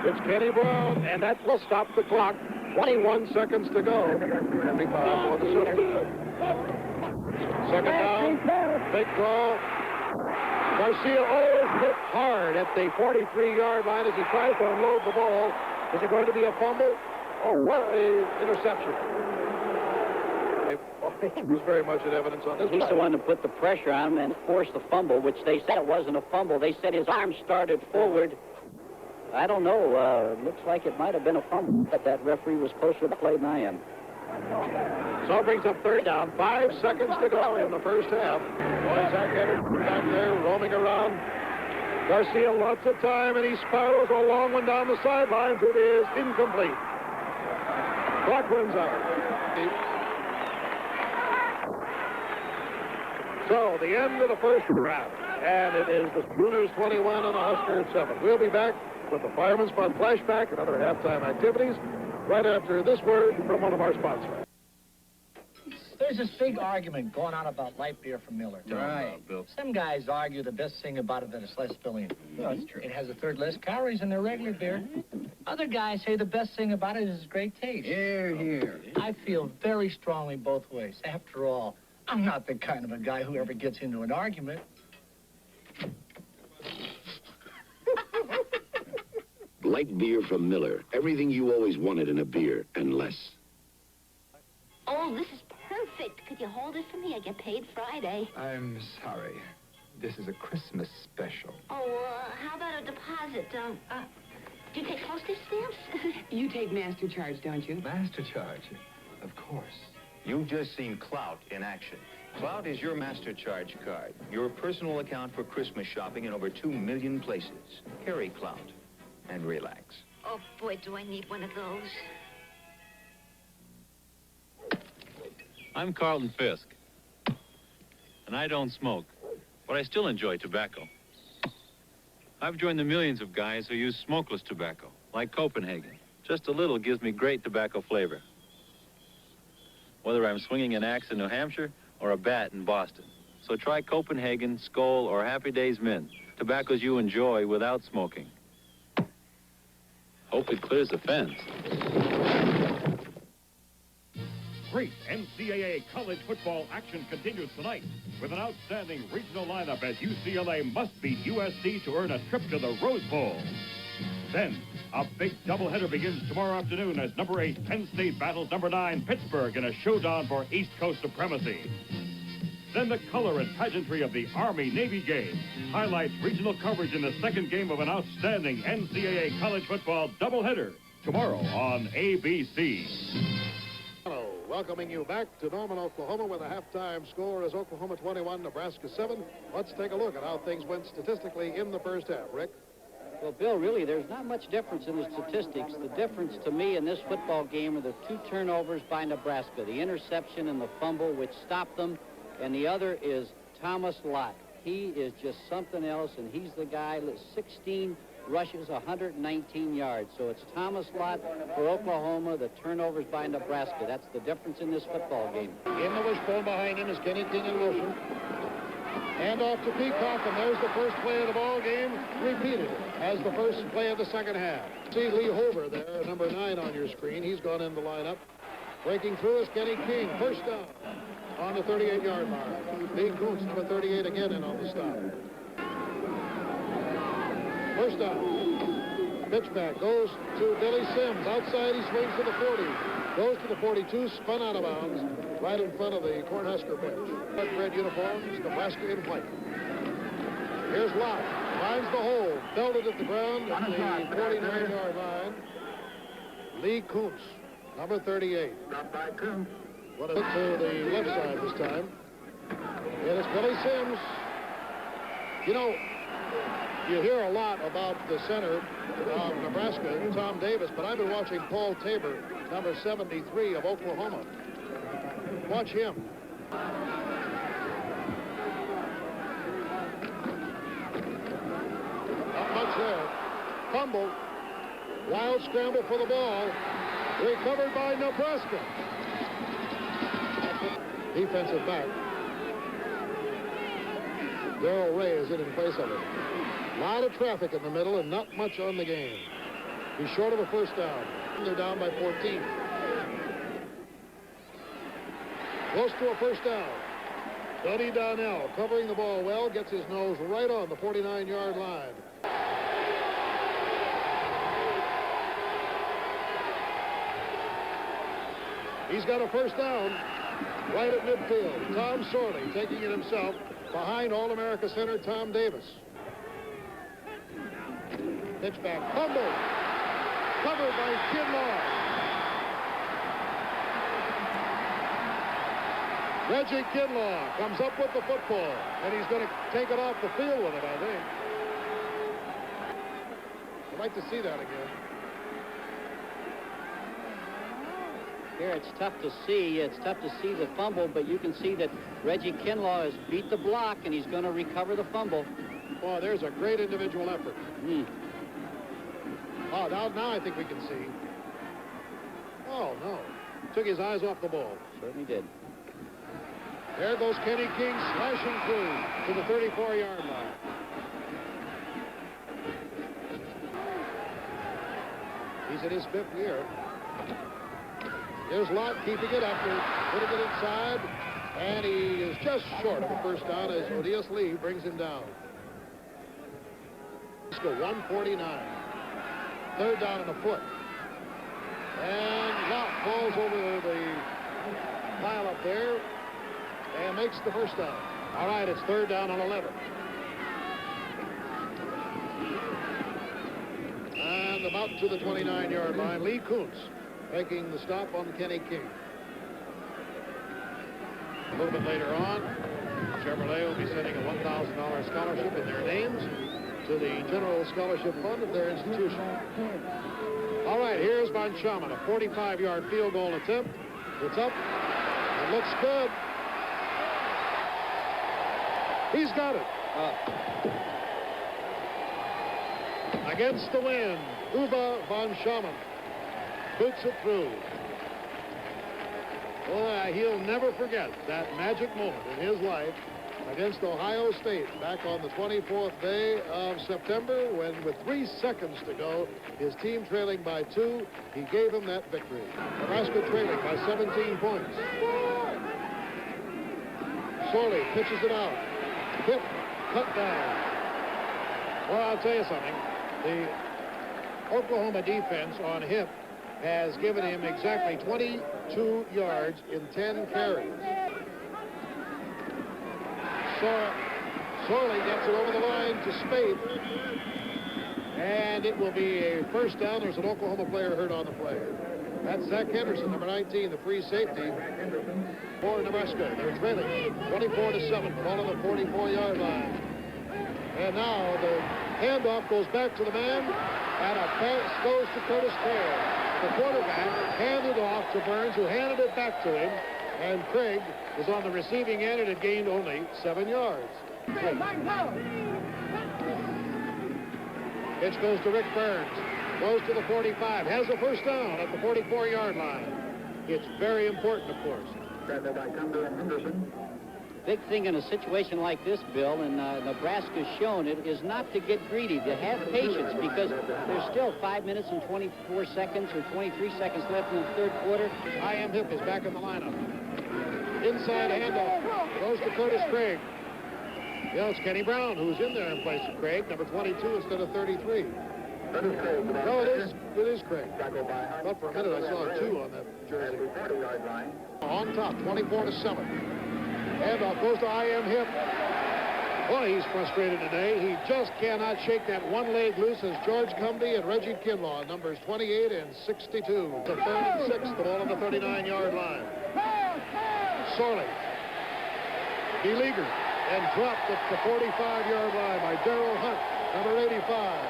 It's Kenny Brown, and that will stop the clock. 21 seconds to go. 75 for the Sooners. Second down, big draw. Garcia always hit hard at the 43-yard line as he tries to unload the ball. Is it going to be a fumble? Oh, what an interception. It was very much in evidence on this. He's the one to put the pressure on him and force the fumble, which they said it wasn't a fumble. They said his arm started forward. I don't know. Looks like it might have been a fumble, but that referee was closer to the play than I am. So it brings up third down. 5 seconds to go in the first half. Boy, Zach Edwards back there roaming around. Garcia lots of time, and he spirals a long one down the sidelines. It is incomplete. Clock runs out. So, the end of the first round. And it is the Sooners 21 and the Huskers 7. We'll be back with the Fireman's Fund Flashback and other halftime activities right after this word from one of our sponsors. There's this big argument going on about light beer from Miller. Right. Bill. Some guys argue the best thing about it is it's less filling. Well, that's true. It has a third less calories than their regular beer. Other guys say the best thing about it is its great taste. Here, here. I feel very strongly both ways. After all, I'm not the kind of a guy who ever gets into an argument. Light beer from Miller. Everything you always wanted in a beer, and less. Oh, this is perfect. Could you hold it for me? I get paid Friday. I'm sorry. This is a Christmas special. Oh, how about a deposit? Do you take postage stamps? You take MasterCharge, don't you? MasterCharge? Of course. You've just seen Clout in action. Clout is your MasterCharge card, your personal account for Christmas shopping in over 2 million places. Carry Clout and relax. Oh, boy, do I need one of those. I'm Carlton Fisk, and I don't smoke, but I still enjoy tobacco. I've joined the millions of guys who use smokeless tobacco, like Copenhagen. Just a little gives me great tobacco flavor. Whether I'm swinging an axe in New Hampshire or a bat in Boston. So try Copenhagen, Skoal, or Happy Days Mint, tobaccos you enjoy without smoking. Hope it clears the fence. Great NCAA college football action continues tonight with an outstanding regional lineup as UCLA must beat USC to earn a trip to the Rose Bowl. Then, a big doubleheader begins tomorrow afternoon as number 8 Penn State battles number 9 Pittsburgh in a showdown for East Coast supremacy. Then the color and pageantry of the Army-Navy game highlights regional coverage in the second game of an outstanding NCAA college football doubleheader tomorrow on ABC. Hello, welcoming you back to Norman, Oklahoma, where the halftime score is Oklahoma 21, Nebraska 7. Let's take a look at how things went statistically in the first half. Rick? Well, Bill, really, there's not much difference in the statistics. The difference to me in this football game are the 2 turnovers by Nebraska, the interception and the fumble, which stopped them, and the other is Thomas Lott. He is just something else, and he's the guy that 16 rushes, 119 yards. So it's Thomas Lott for Oklahoma, the turnovers by Nebraska. That's the difference in this football game. In the wishbone behind him is Kenny King in motion. Hand off to Peacock, and there's the first play of the ball game, repeated as the first play of the second half. See Lee Hover there, number 9 on your screen. He's gone in the lineup. Breaking through is Kenny King, first down on the 38-yard line. Lee Kuntz, number 38, again in on the stop. First down. Pitchback goes to Billy Sims. Outside, he swings to the 40. Goes to the 42, spun out of bounds, right in front of the Cornhusker bench. Red uniforms, Nebraska in white. Here's Lott. Finds the hole. Belted at the ground at the 49-yard line. Lee Kuntz, number 38. What a look to the left side this time. And it's Billy Sims. You know, you hear a lot about the center of Nebraska, Tom Davis, but I've been watching Paul Tabor, number 73 of Oklahoma. Watch him. Not much there. Fumble. Wild scramble for the ball. Recovered by Nebraska. Defensive back. Darrell Ray is in place of it. A lot of traffic in the middle and not much on the game. He's short of a first down. They're down by 14. Close to a first down. Buddy Donnell covering the ball well, gets his nose right on the 49-yard line. He's got a first down right at midfield. Tom Sorley taking it himself behind All-America center Tom Davis. Pitchback, fumble, covered by Kinlaw. Reggie Kinlaw comes up with the football, and he's going to take it off the field with it, I think. I'd like to see that again. Here it's tough to see. It's tough to see the fumble, but you can see that Reggie Kinlaw has beat the block, and he's going to recover the fumble. Boy, there's a great individual effort. Oh, now I think we can see. Oh, no. Took his eyes off the ball. Certainly did. There goes Kenny King slashing through to the 34-yard line. He's in his 5th year. Here's Lott keeping it after putting it inside, and he is just short of a first down as Odias Lee brings him down. Let's go 149. 3rd down and a foot. And Lott falls over the pile up there and makes the first down. All right, it's 3rd down and 11. And about to the 29-yard line, Lee Kuntz making the stop on Kenny King. A little bit later on, Chevrolet will be sending a $1,000 scholarship in their names to the General Scholarship Fund of their institution. All right, here's Von Schamann, a 45-yard field goal attempt. It's up. It looks good. He's got it. Against the wind, Uwe Von Schamann boots it through. Boy, he'll never forget that magic moment in his life against Ohio State back on the 24th day of September when, with 3 seconds to go, his team trailing by 2, he gave him that victory. Nebraska trailing by 17 points. Sorley pitches it out. Hit, cut down. Well, I'll tell you something. The Oklahoma defense on Hip has given him exactly 22 yards in 10 carries. Sorley gets it over the line to Spade. And it will be a first down. There's an Oklahoma player hurt on the play. That's Zach Henderson, number 19, the free safety for Nebraska. They're trailing 24-7, ball on the 44-yard line. And now the handoff goes back to the man, and a pass goes to Curtis Craig. The quarterback handed off to Burns, who handed it back to him, and Craig was on the receiving end and had gained only 7 yards. Pitch goes to Rick Burns, goes to the 45, has a first down at the 44-yard line. It's very important, of course. Big thing in a situation like this, Bill, and Nebraska's shown it, is not to get greedy, to have patience, because there's still 5 minutes and 24 seconds or 23 seconds left in the 3rd quarter. I.M. Hip is back in the lineup. Inside handoff goes to Curtis Craig. Yeah, it's Kenny Brown who's in there in place of Craig, number 22 instead of 33. No, it is Craig. But for a minute I saw 2 on that jersey. On top, 24-7. Handoff goes to I.M. Hip. Boy, he's frustrated today. He just cannot shake that one leg loose as George Cumby and Reggie Kinlaw, numbers 28 and 62. The 3rd and 6, the ball on the 39-yard line. Sorley beleaguered and dropped at the 45-yard line by Darrell Hunt, number 85.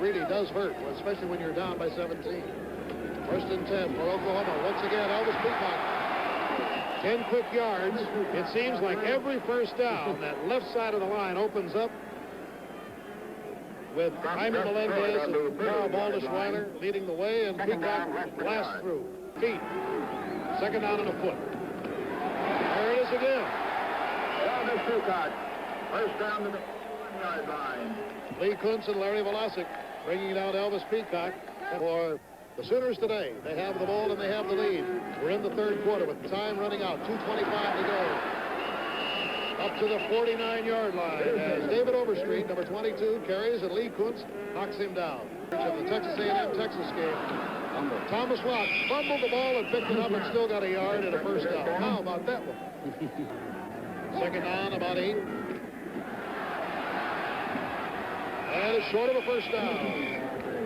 Really does hurt, especially when you're down by 17. 1st and 10 for Oklahoma. Once again, Elvis Peacock. 10 quick yards. It seems like every first down, that left side of the line opens up with Jaime Melendez and Carl Baldishweiler leading the way, and Peacock blasts through. Feet. 2nd down and a foot. There it is again. Elvis Peacock. First down to the 1-yard line. Lee Kuntz and Larry Velasic bringing down Elvis Peacock for the Sooners today. They have the ball and they have the lead. We're in the 3rd quarter with time running out. 2:25 to go. Up to the 49-yard line as David Overstreet, number 22, carries, and Lee Kuntz knocks him down. Of the Texas A&M Texas game. Thomas Lott fumbled the ball and picked it up and still got a yard and a first down. How about that one? 2nd down, about 8. And it's short of a first down.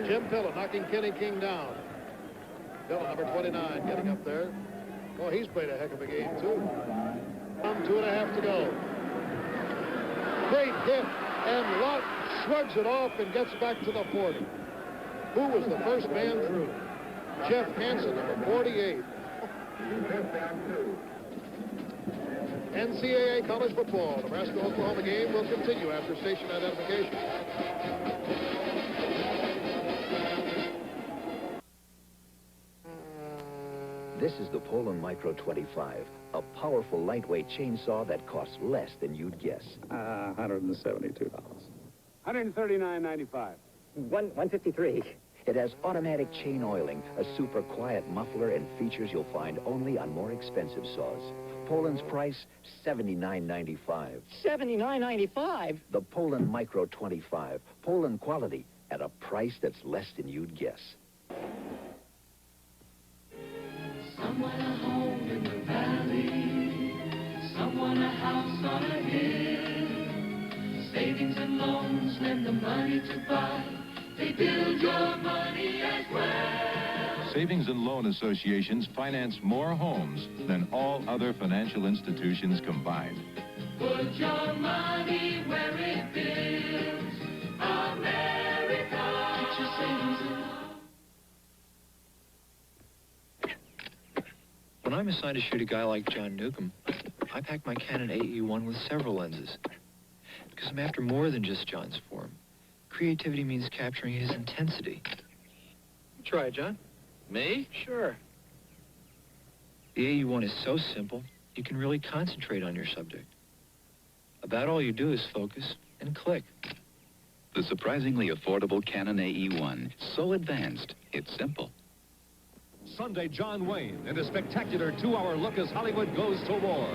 Jim Pillen knocking Kenny King down. Pillen, number 29, getting up there. Oh, he's played a heck of a game, too. 2.5 to go. Great hit, and Lott shrugs it off and gets back to the 40. Who was the first man through? Jeff Hansen, number 48. NCAA college football. Nebraska-Oklahoma game will continue after station identification. This is the Poland Micro 25, a powerful lightweight chainsaw that costs less than you'd guess. $172. $139.95. $153. It has automatic chain oiling, a super quiet muffler, and features you'll find only on more expensive saws. Poland's price, $79.95. $79.95? The Poland Micro 25. Poland quality at a price that's less than you'd guess. Someone a home in the valley, someone a house on a hill. Savings and loans lend the money to buy. They build your money as well. Savings and loan associations finance more homes than all other financial institutions combined. Put your money where it builds. America. Get your savings and loans. When I'm assigned to shoot a guy like John Newcomb, I pack my Canon AE-1 with several lenses. Because I'm after more than just John's form. Creativity means capturing his intensity. Try it, John. Me? Sure. The AE-1 is so simple, you can really concentrate on your subject. About all you do is focus and click. The surprisingly affordable Canon AE-1. So advanced, it's simple. Sunday, John Wayne in a spectacular 2-hour look as Hollywood goes to war.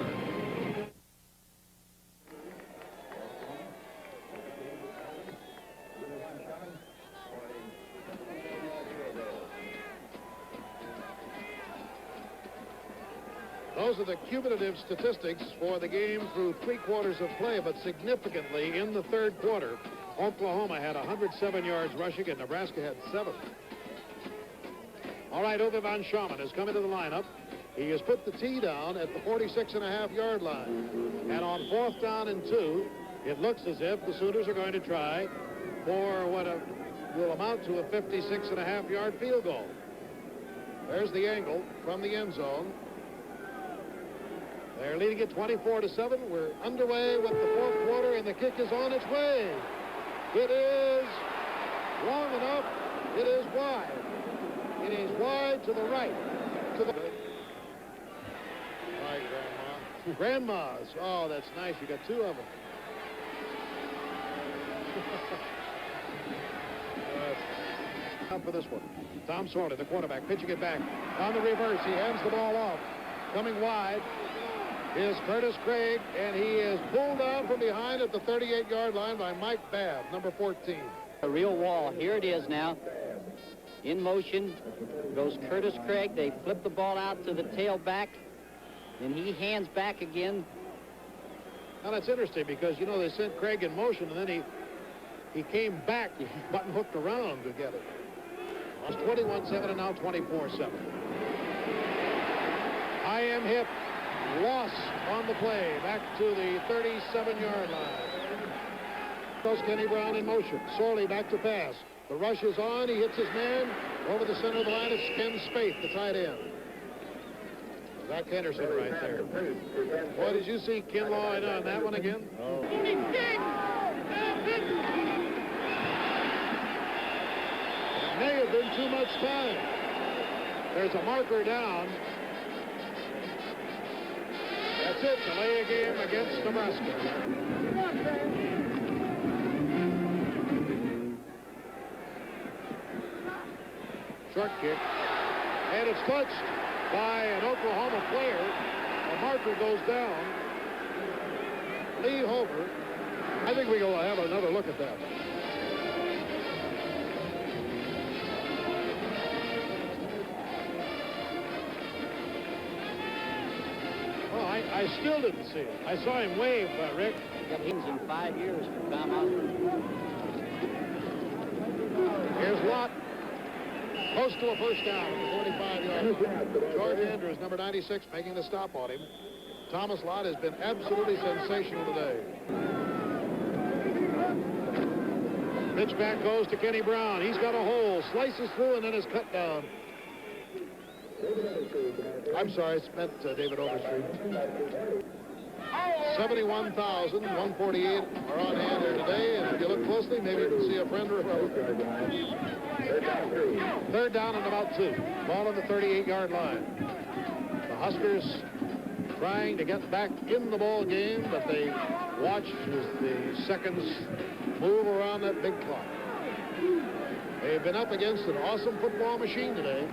Those are the cumulative statistics for the game through 3 quarters of play, but significantly in the third quarter, Oklahoma had 107 yards rushing and Nebraska had 7. All right, Uwe von Schamann has come into the lineup. He has put the tee down at the 46.5-yard line. And on 4th down and 2, it looks as if the Sooners are going to try for what will amount to a 56.5-yard field goal. There's the angle from the end zone. They're leading it 24-7. We're underway with the 4th quarter, and the kick is on its way. It is long enough. It is wide. It is wide to the right. To the right, Grandma. Grandmas. Oh, that's nice. You got 2 of them. Up for this one. Tom Sorley, the quarterback, pitching it back. On the reverse, he hands the ball off. Coming wide is Curtis Craig, and he is pulled down from behind at the 38-yard line by Mike Babb, number 14. A real wall. Here it is now. In motion goes Curtis Craig. They flip the ball out to the tailback, and he hands back again. Now, that's interesting because, you know, they sent Craig in motion, and then he came back, button hooked around to get it. It was 21-7 and now 24-7. I am hit. Lost on the play. Back to the 37-yard line. Goes Kenny Brown in motion. Sorley back to pass. The rush is on. He hits his man. Over the center of the line, it's Ken Spaeth, the tight end. Zach Henderson right there. Boy, did you see Kinlaw in on that one again? Oh. It may have been too much time. There's a marker down. That's it. Delay a game against Nebraska. Short kick. And it's touched by an Oklahoma player. A marker goes down. Lee Hover. I think we will have another look at that. Oh, I still didn't see it. I saw him wave, Rick. Got hits in 5 years for Tom Osborne. Here's Lott. Close to a first down at the 45-yard line. George Andrews, number 96, making the stop on him. Thomas Lott has been absolutely sensational today. Pitch back goes to Kenny Brown. He's got a hole, slices through, and then is cut down I'm sorry, it's meant David Overstreet. 71,148 are on hand here today, and if you look closely, maybe you can see a friend or a foe. Third down and about 2. Ball on the 38-yard line. The Huskers trying to get back in the ball game, but they watch as the seconds move around that big clock. They've been up against an awesome football machine today.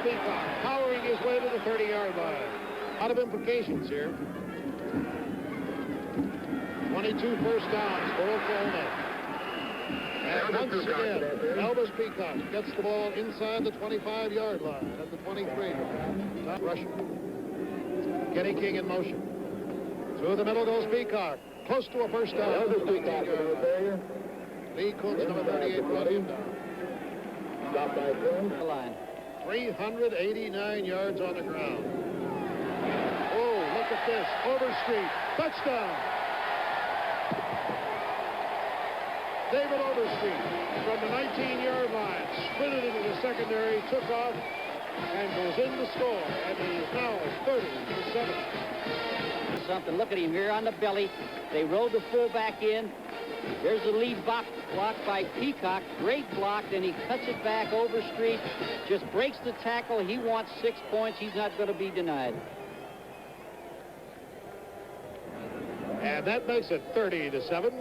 Peacock powering his way to the 30-yard line. A lot of implications here. 22 first downs for Oklahoma. And once again, Elvis Peacock gets the ball inside the 25-yard line at the 23. Not rushing. Kenny King in motion. Through the middle goes Peacock. Close to a first down. Elvis Peacock. Lee Coons, number 38, brought him down. Stop by the line. 389 yards on the ground. Oh, look at this. Overstreet. Touchdown. David Overstreet from the 19-yard line sprinted into the secondary, took off, and goes in to score. And he is now 30-7. Something. Look at him here on the belly. They rolled the fullback in. There's the lead block by Peacock. Great block. Then he cuts it back. Overstreet just breaks the tackle. He wants 6 points. He's not going to be denied. And that makes it 30-7.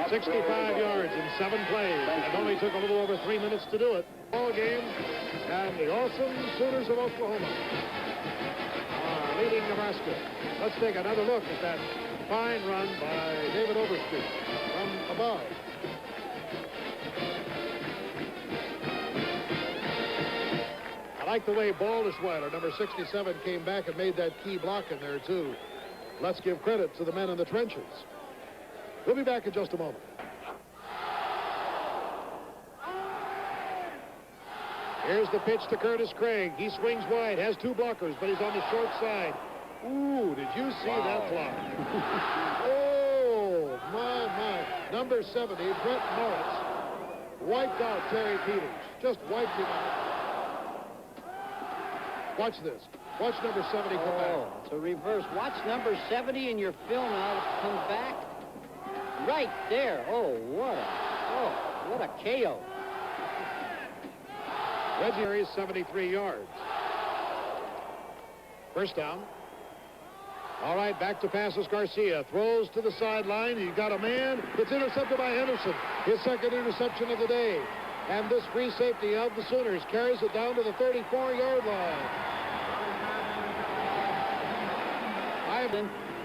65 yards in 7 plays. It only took a little over 3 minutes to do it. Ball game, and the awesome Sooners of Oklahoma are leading Nebraska. Let's take another look at that fine run by David Overstreet from above. I like the way Baldisweiler, number 67, came back and made that key block in there, too. Let's give credit to the men in the trenches. We'll be back in just a moment. Here's the pitch to Curtis Craig. He swings wide, has 2 blockers, but he's on the short side. Ooh, did you see that block? Oh, my. Number 70, Brett Morris, wiped out Terry Peters. Just wiped him out. Watch this. Watch number 70 come back. It's a reverse. Watch number 70 in your film now come back. Right there. Oh, what a KO. Reggie is 73 yards. First down. All right, back to passes. Garcia throws to the sideline. He's got a man. It's intercepted by Henderson. His second interception of the day. And this free safety of the Sooners carries it down to the 34-yard line.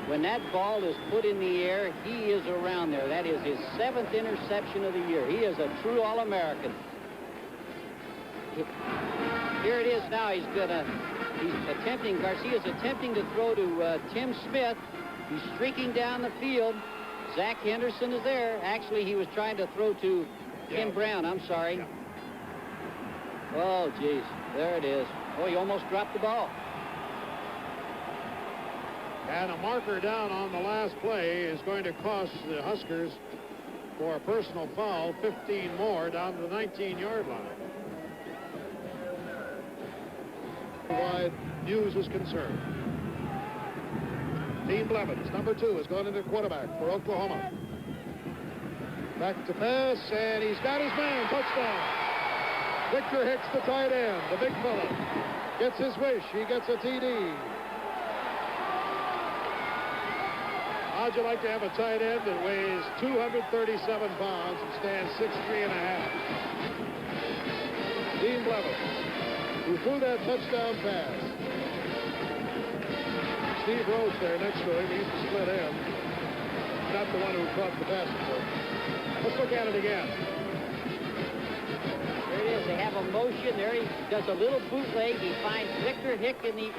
When that ball is put in the air, he is around there. That is his 7th interception of the year. He is a true All-American. Here it is now. Garcia's attempting to throw to Tim Smith. He's streaking down the field. Zach Henderson is there. Actually, he was trying to throw to Tim Brown. I'm sorry. Oh, geez. There it is. Oh, he almost dropped the ball. And a marker down on the last play is going to cost the Huskers, for a personal foul, 15 more down to the 19-yard line. Wide news is concerned. Dean Blevins, number 2, has gone into quarterback for Oklahoma. Back to pass, and he's got his man. Touchdown. Victor Hicks, the tight end, the big fella, gets his wish. He gets a TD. How'd you like to have a tight end that weighs 237 pounds and stands 6'3½"? Dean Blevins, who threw that touchdown pass. Steve Rhodes there next to him. He's the split end. Not the one who caught the pass. Let's look at it again. There it is. They have a motion. There he does a little bootleg. He finds Victor Hicks in the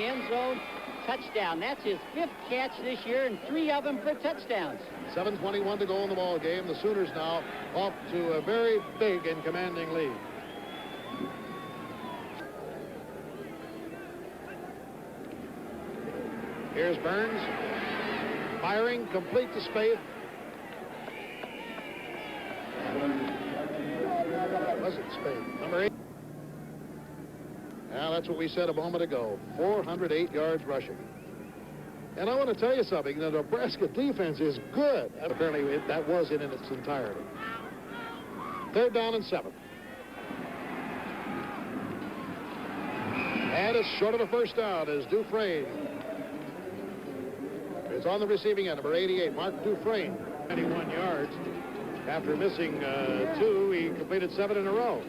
end zone. Touchdown. That's his 5th catch this year, and 3 of them for touchdowns. 7:21 to go in the ball game. The Sooners now off to a very big and commanding lead. Here's Burns firing complete to Spaeth. Number 8. Now, that's what we said a moment ago. 408 yards rushing. And I want to tell you something. The Nebraska defense is good. Apparently, that was in its entirety. 3rd down and 7. And it's short of a first down as Dufresne is on the receiving end. Number 88, Mark Dufresne. 91 yards. After missing 2, he completed 7 in a row.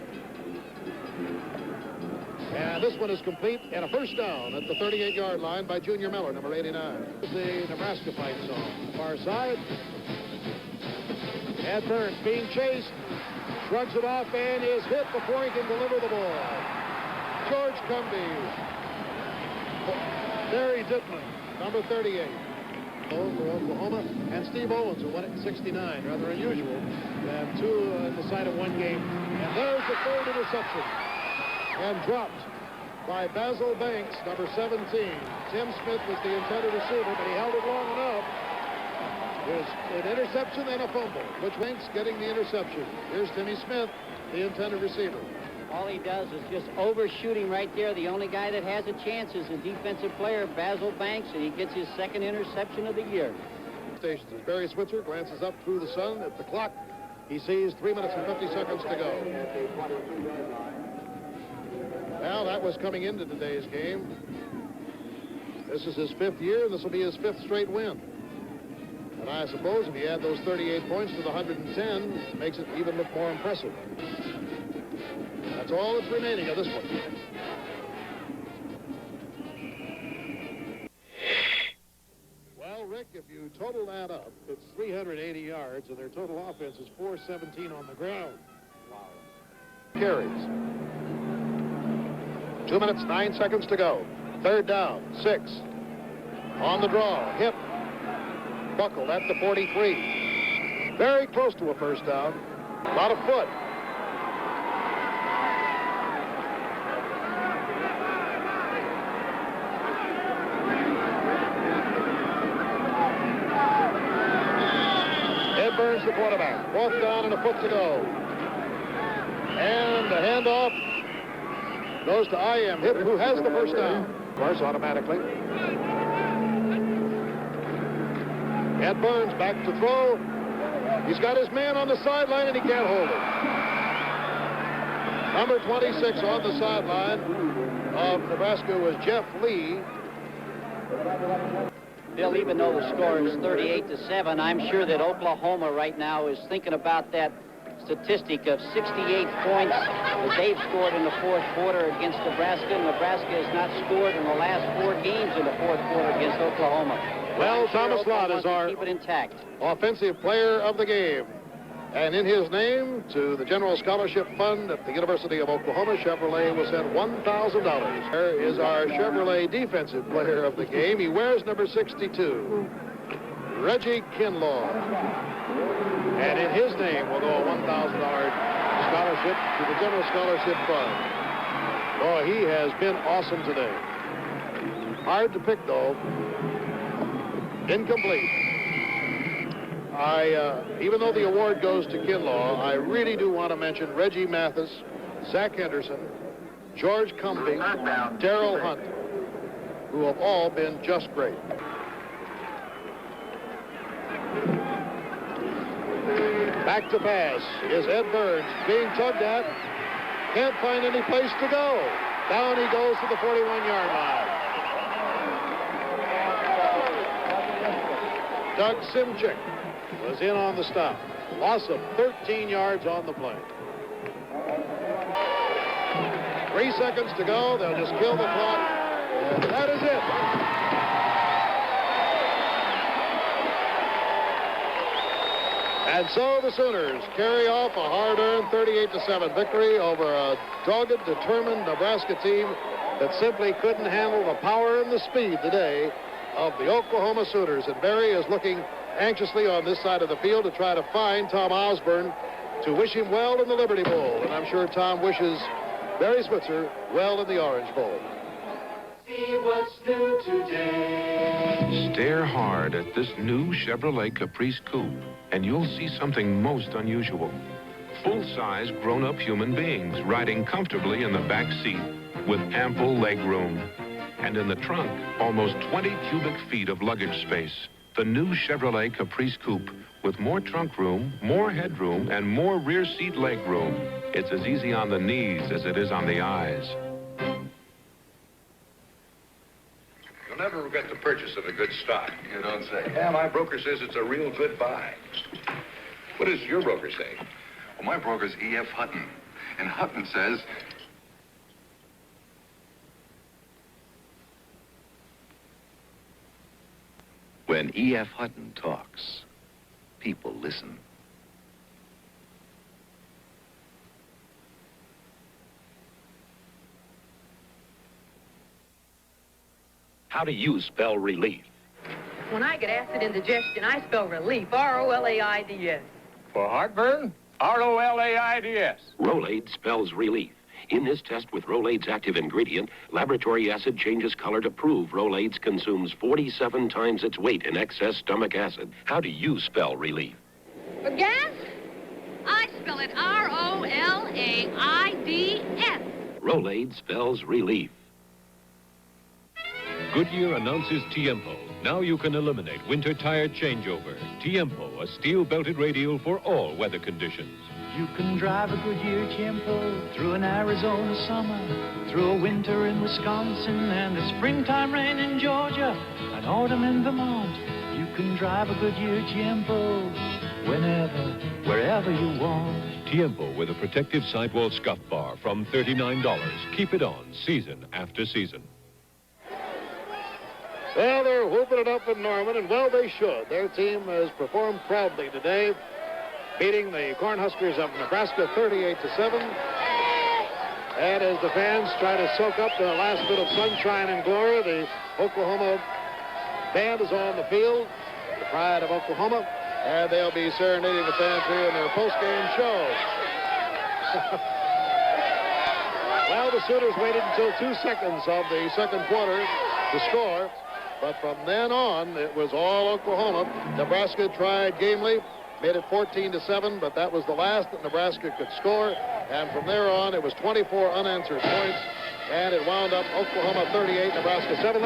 And this one is complete and a first down at the 38-yard line by Junior Miller, number 89. The Nebraska fight song. Far side. Ed Burns being chased. Shrugs it off and is hit before he can deliver the ball. George Cumby. Barry Dittman, number 38. For Oklahoma, and Steve Owens, who won it in 69. Rather unusual to have 2 in the side of one game. And there's the 3rd interception. And dropped by Basil Banks, number 17. Tim Smith was the intended receiver, but he held it long enough. There's an interception and a fumble, which Banks getting the interception. Here's Timmy Smith, the intended receiver. All he does is just overshooting right there. The only guy that has a chance is the defensive player, Basil Banks, and he gets his 2nd interception of the year. Stations as Barry Switzer glances up through the sun at the clock. He sees 3 minutes and 50 seconds to go. Well, that was coming into today's game. This is his 5th year, and this will be his 5th straight win. And I suppose if you add those 38 points to the 110, it makes it even look more impressive. That's all that's remaining of this one. Well, Rick, if you total that up, it's 380 yards, and their total offense is 417 on the ground. Wow. Carries. 2 minutes, 9 seconds to go. 3rd down, 6. On the draw, hit. Buckled at the 43. Very close to a first down. About a foot. Ed Burns, the quarterback. 4th down and a foot to go. And the handoff goes to I.M. Hipp, who has the first down. Of course, automatically. Ed Burns back to throw. He's got his man on the sideline, and he can't hold it. Number 26 on the sideline of Nebraska was Jeff Lee. Bill, even though the score is 38-7, I'm sure that Oklahoma right now is thinking about that statistic of 68 points that they've scored in the 4th quarter against Nebraska. Nebraska has not scored in the last 4 games in the 4th quarter against Oklahoma. Well, Thomas Lott is our keep it intact. Offensive player of the game. And in his name, to the General Scholarship Fund at the University of Oklahoma, Chevrolet will send $1,000. There is our Chevrolet defensive player of the game. He wears number 62, Reggie Kinlaw. And in his name will go a $1,000 scholarship to the General Scholarship Fund. Boy, he has been awesome today. Hard to pick, though. Incomplete. Even though the award goes to Kinlaw, I really do want to mention Reggie Mathis, Zach Henderson, George Cumby, Darrell Hunt, who have all been just great. Back to pass is Ed Burns, being tugged at. Can't find any place to go. Down he goes to the 41-yard line. Doug Simchick was in on the stop. Loss of 13 yards on the play. 3 seconds to go. They'll just kill the clock. And that is it. And so the Sooners carry off a hard-earned 38-7 victory over a dogged, determined Nebraska team that simply couldn't handle the power and the speed today of the Oklahoma Sooners. And Barry is looking anxiously on this side of the field to try to find Tom Osborne to wish him well in the Liberty Bowl. And I'm sure Tom wishes Barry Switzer well in the Orange Bowl. See what's new today. Stare hard at this new Chevrolet Caprice Coupe, and you'll see something most unusual. Full-size, grown-up human beings riding comfortably in the back seat with ample leg room. And in the trunk, almost 20 cubic feet of luggage space. The new Chevrolet Caprice Coupe with more trunk room, more headroom, and more rear seat leg room. It's as easy on the knees as it is on the eyes. You'll never regret the purchase of a good stock. You don't say. Yeah, my broker says it's a real good buy. What does your broker say? Well, my broker's E.F. Hutton. And Hutton says... When E.F. Hutton talks, people listen. How do you spell relief? When I get acid indigestion, I spell relief. R-O-L-A-I-D-S. For heartburn? R-O-L-A-I-D-S. Rolaids spells relief. In this test with Rolaids active ingredient, laboratory acid changes color to prove Rolaids consumes 47 times its weight in excess stomach acid. How do you spell relief? For gas, I spell it R-O-L-A-I-D-S. Rolaids spells relief. Goodyear announces Tiempo. Now you can eliminate winter tire changeover. Tiempo, a steel-belted radial for all weather conditions. You can drive a Goodyear Tiempo through an Arizona summer, through a winter in Wisconsin, and a springtime rain in Georgia, an autumn in Vermont. You can drive a Goodyear Tiempo whenever, wherever you want. Tiempo with a protective sidewall scuff bar from $39. Keep it on season after season. Well, they're whooping it up in Norman, and well, they should. Their team has performed proudly today, beating the Cornhuskers of Nebraska 38-7. And as the fans try to soak up the last bit of sunshine and glory, the Oklahoma band is on the field, the pride of Oklahoma, and they'll be serenading the fans here in their post-game show. Well, the Sooners waited until 2 seconds of the second quarter to score. But from then on, it was all Oklahoma. Nebraska tried gamely, made it 14-7, but that was the last that Nebraska could score. And from there on, it was 24 unanswered points, and it wound up Oklahoma 38, Nebraska 7.